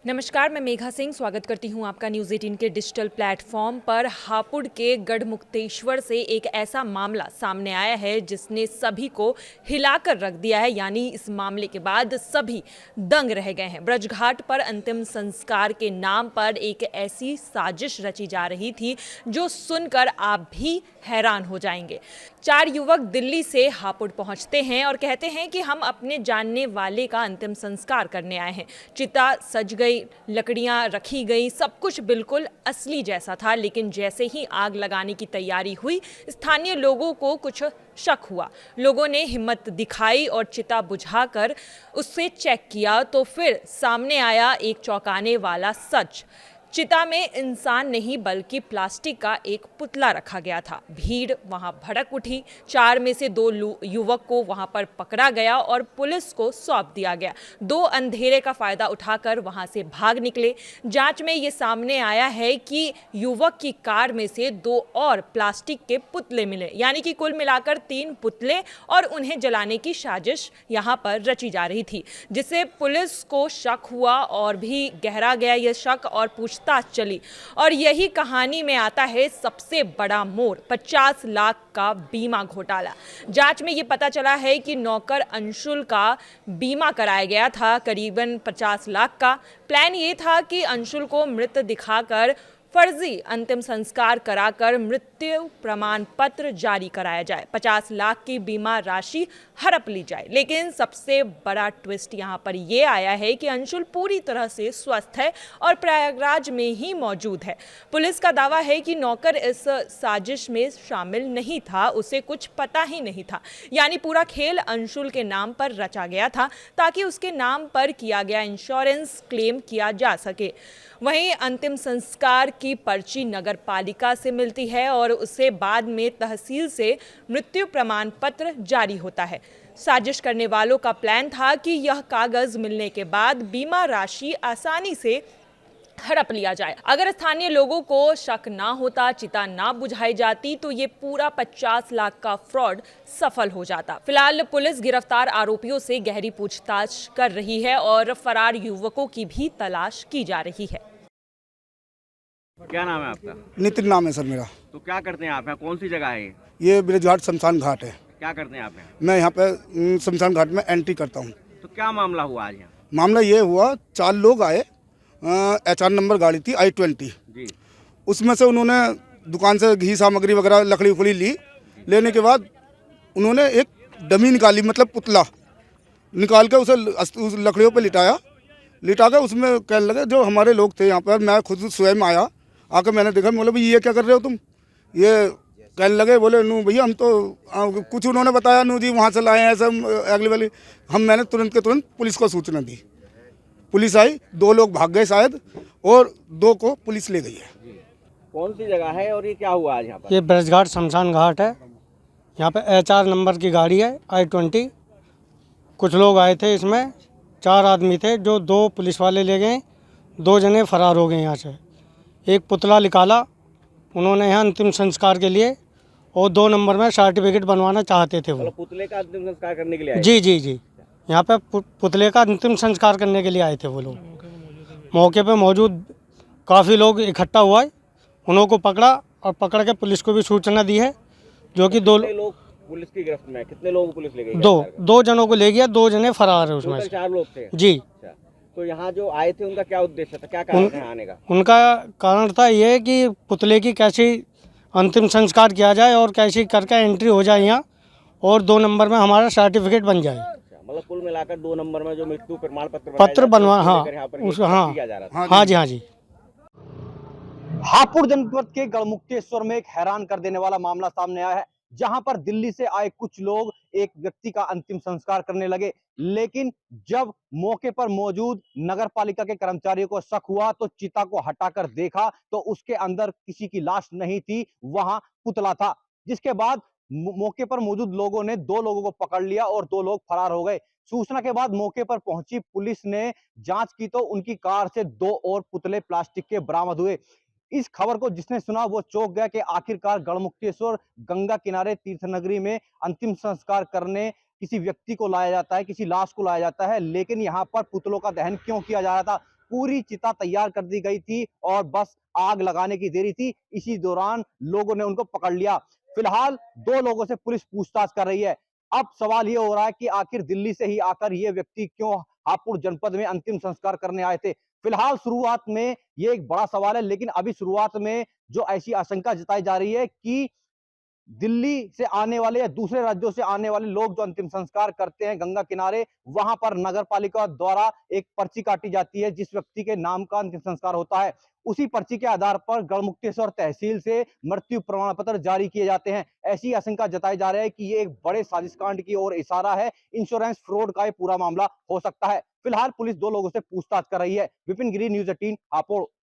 नमस्कार, मैं मेघा सिंह स्वागत करती हूं आपका न्यूज़ 18 के डिजिटल प्लेटफॉर्म पर। हापुड़ के गढ़मुक्तेश्वर से एक ऐसा मामला सामने आया है जिसने सभी को हिलाकर रख दिया है। यानी इस मामले के बाद सभी दंग रह गए हैं। ब्रजघाट पर अंतिम संस्कार के नाम पर एक ऐसी साजिश रची जा रही थी जो सुनकर आप भी हैरान हो जाएंगे। 4 युवक दिल्ली से हापुड़ पहुंचते हैं और कहते हैं कि हम अपने जानने वाले का अंतिम संस्कार करने आए हैं। चिता सज गई, लकड़ियां रखी गई, सब कुछ बिल्कुल असली जैसा था। लेकिन जैसे ही आग लगाने की तैयारी हुई, स्थानीय लोगों को कुछ शक हुआ। लोगों ने हिम्मत दिखाई और चिता बुझाकर उससे चेक किया तो फिर सामने आया एक चौंकाने वाला सच। चिता में इंसान नहीं बल्कि प्लास्टिक का एक पुतला रखा गया था। भीड़ वहां भड़क उठी। 4 में से 2 युवक को वहां पर पकड़ा गया और पुलिस को सौंप दिया गया। 2 अंधेरे का फायदा उठाकर वहां से भाग निकले। जांच में ये सामने आया है कि युवक की कार में से 2 और प्लास्टिक के पुतले मिले। यानी कि कुल मिलाकर 3 पुतले और उन्हें जलाने की साजिश यहां पर रची जा रही थी, जिससे पुलिस को शक हुआ और भी गहरा गया यह शक और पूछताछ चली। और यही कहानी में आता है सबसे बड़ा मोड़, 50 लाख का बीमा घोटाला। जांच में यह पता चला है कि नौकर अंशुल का बीमा कराया गया था करीबन 50 लाख का। प्लान ये था कि अंशुल को मृत दिखाकर फर्जी अंतिम संस्कार कराकर मृत्यु प्रमाण पत्र जारी कराया जाए, 50 लाख की बीमा राशि हड़प ली जाए। लेकिन सबसे बड़ा ट्विस्ट यहाँ पर यह आया है कि अंशुल पूरी तरह से स्वस्थ है और प्रयागराज में ही मौजूद है। पुलिस का दावा है कि नौकर इस साजिश में शामिल नहीं था, उसे कुछ पता ही नहीं था। यानी पूरा खेल अंशुल के नाम पर रचा गया था ताकि उसके नाम पर किया गया इंश्योरेंस क्लेम किया जा सके। वहीं अंतिम संस्कार की पर्ची नगर पालिका से मिलती है और उसे बाद में तहसील से मृत्यु प्रमाण पत्र जारी होता है। साजिश करने वालों का प्लान था कि यह कागज मिलने के बाद बीमा राशि आसानी से हड़प लिया जाए। अगर स्थानीय लोगों को शक ना होता, चिता ना बुझाई जाती, तो ये पूरा 50 लाख का फ्रॉड सफल हो जाता। फिलहाल पुलिस गिरफ्तार आरोपियों से गहरी पूछताछ कर रही है और फरार युवकों की भी तलाश की जा रही है। क्या नाम है आपका? नितिन नाम है सर मेरा। तो क्या करते हैं आप यहाँ? कौन सी जगह है ये? ये ब्रजघाट शमशान घाट है। क्या करते हैं आप यहाँ? मैं यहाँ पे शमशान घाट में एंट्री करता हूँ। तो क्या मामला हुआ आज यहाँ? मामला ये हुआ, 4 लोग आए, HR नंबर गाड़ी थी I-20। जी। उसमें से उन्होंने दुकान से घी सामग्री वगैरह लकड़ी उकड़ी ली। लेने के बाद उन्होंने एक डमी निकाली, मतलब पुतला निकाल के उसे उस लकड़ियों पर लिटा कर उसमें कहने लगे, जो हमारे लोग थे यहाँ पर, मैं खुद स्वयं आया, आकर मैंने देखा, बोले भाई ये क्या कर रहे हो तुम? ये कहने लगे, बोले नू भैया हम तो कुछ उन्होंने बताया, नू जी वहाँ से लाए हैं सब अगली वाली। मैंने तुरंत के तुरंत पुलिस को सूचना दी। पुलिस आई, 2 लोग भाग गए शायद और 2 को पुलिस ले गई है। कौन सी जगह है और ये क्या हुआ आज यहाँ पर? ये ब्रजघाट शमशान घाट है। यहाँ पे HR नंबर की गाड़ी है I-20। कुछ लोग आए थे, इसमें 4 आदमी थे, जो 2 पुलिस वाले ले गए, 2 जने फरार हो गए यहाँ से। एक पुतला निकाला उन्होंने यहाँ अंतिम संस्कार के लिए, और 2 नंबर में सर्टिफिकेट बनवाना चाहते थे वो। मतलब पुतले का अंतिम संस्कार करने के लिए आए? जी। यहाँ पे पुतले का अंतिम संस्कार करने के लिए आए थे वो लोग। मौके पे मौजूद काफ़ी लोग इकट्ठा हुआ है, उन्हों को पकड़ा और पकड़ के पुलिस को भी सूचना दी है, जो कि 2 लोग पुलिस की गिरफ्त में? कितने लोगों को पुलिस ले गई? 2 जनों को ले गया, 2 जने फरार है उसमें से। 4 लोग थे? जी। तो यहाँ जो आए थे उनका क्या उद्देश्य था, क्या कारण था आने का? उनका कारण था ये कि पुतले की कैसे अंतिम संस्कार किया जाए और कैसे करके एंट्री हो जाए यहाँ, और 2 नंबर में हमारा सर्टिफिकेट बन जाए। मतलब कुल मिलाकर 2 नंबर में जो मृत्यु प्रमाण पत्र बनवा, हाँ हाँ जी। हापुड़ जनपद के गढ़मुक्तेश्वर में एक हैरान कर देने वाला मामला सामने आया है, जहां पर दिल्ली से आए कुछ लोग एक व्यक्ति का अंतिम संस्कार करने लगे। लेकिन जब मौके पर मौजूद नगर पालिका के कर्मचारियों को शक हुआ तो चिता को हटाकर देखा तो उसके अंदर किसी की लाश नहीं थी, वहां पुतला था। जिसके बाद मौके पर मौजूद लोगों ने 2 लोगों को पकड़ लिया और 2 लोग फरार हो गए। सूचना के बाद मौके पर पहुंची पुलिस ने जांच की तो उनकी कार से 2 और पुतले प्लास्टिक के बरामद हुए। इस खबर को जिसने सुना वो चौंक गया कि आखिरकार गढ़मुक्तेश्वर गंगा किनारे तीर्थ नगरी में अंतिम संस्कार करने किसी व्यक्ति को लाया जाता है, किसी लाश को लाया जाता है, लेकिन यहाँ पर पुतलों का दहन क्यों किया जा रहा था? पूरी चिता तैयार कर दी गई थी और बस आग लगाने की देरी थी। इसी दौरान लोगों ने उनको पकड़ लिया। फिलहाल 2 लोगों से पुलिस पूछताछ कर रही है। अब सवाल ये हो रहा है कि आखिर दिल्ली से ही आकर ये व्यक्ति क्यों हापुड़ जनपद में अंतिम संस्कार करने आए थे। फिलहाल शुरुआत में ये एक बड़ा सवाल है, लेकिन अभी शुरुआत में जो ऐसी आशंका जताई जा रही है कि दिल्ली से आने वाले या दूसरे राज्यों से आने वाले लोग जो अंतिम संस्कार करते हैं गंगा किनारे, वहां पर नगर पालिका द्वारा एक पर्ची काटी जाती है जिस व्यक्ति के नाम का अंतिम संस्कार होता है। उसी पर्ची के आधार पर गढ़मुक्तेश्वर तहसील से मृत्यु प्रमाण पत्र जारी किए जाते हैं। ऐसी आशंका जताई जा रही है कि ये एक बड़े साजिश कांड की ओर इशारा है। इंश्योरेंस फ्रॉड का ये पूरा मामला हो सकता है। फिलहाल पुलिस 2 लोगों से पूछताछ कर रही है। विपिन गिरी, न्यूज़ 18, हापुड़।